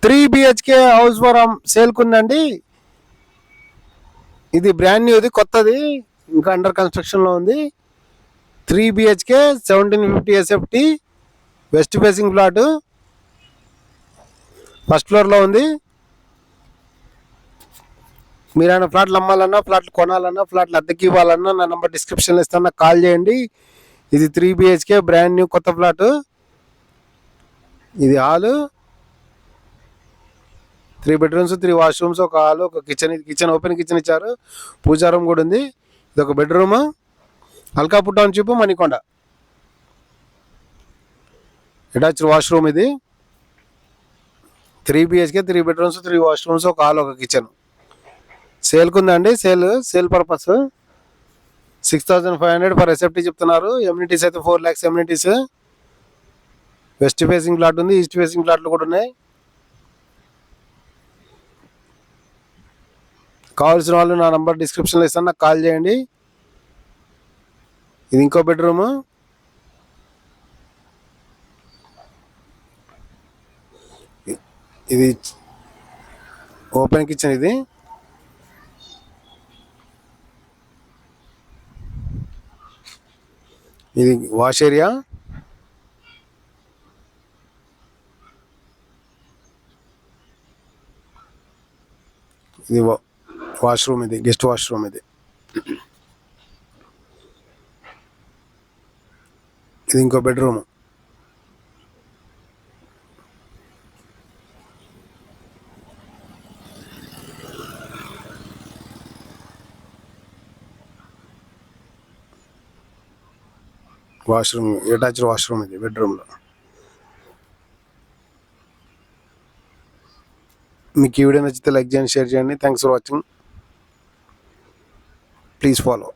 3 BHK house for సేల్కి ఉందండి. ఇది బ్రాండ్ న్యూది, కొత్తది, ఇంకా అండర్ కన్స్ట్రక్షన్లో ఉంది. 3 BHK 1750 SFT west facing flat, first ఫ్లోర్లో ఉంది. మీరైనా ఫ్లాట్లు అమ్మాలన్నా, ఫ్లాట్లు కొనాలన్నా, ఫ్లాట్లు అద్దెకి ఇవ్వాలన్నా నా నెంబర్ డిస్క్రిప్షన్లో ఇస్తాను, నాకు కాల్ చేయండి. ఇది 3 BHK బ్రాండ్ న్యూ కొత్త ఫ్లాట్. ఇది హాలు, 3 బెడ్రూమ్స్, 3 వాష్రూమ్స్, ఒక హాల్, ఒక కిచెన్. ఇది కిచెన్, ఓపెన్ కిచెన్ ఇచ్చారు, పూజా రూమ్ కూడా ఉంది. ఇది ఒక bedroom, Alkapur township, Manikonda. Attached washroom ఇది. 3 BHK 3 బెడ్రూమ్స్, 3 వాష్రూమ్స్, ఒక హాల్, ఒక కిచెన్. సేల్కుందండి. సేల్ పర్పస్ 6500 ఫర్ ఎస్ఎఫ్టీ చెప్తున్నారు. ఎమ్యూనిటీస్ అయితే 4 lakhs amenities. West facing flat ఉంది, ఈస్ట్ ఫేసింగ్ ఫ్లాట్లు కూడా ఉన్నాయి. కావాల్సిన వాళ్ళు నా నంబర్ డిస్క్రిప్షన్లో ఇస్తాను, నాకు కాల్ చేయండి. ఇది ఇంకో బెడ్రూము, ఇది ఓపెన్ కిచెన్. ఇది వాష్ ఏరియా. ఇది వాష్రూమ్, ఇది గెస్ట్ వాష్రూమ్. ఇది ఇంకో బెడ్రూమ్. వాష్రూమ్, అటాచ్డ్ వాష్రూమ్ ఇది బెడ్రూమ్లో. మీకు ఈ వీడియో నచ్చితే లైక్ చేయండి, షేర్ చేయండి. Thanks for watching. Please follow.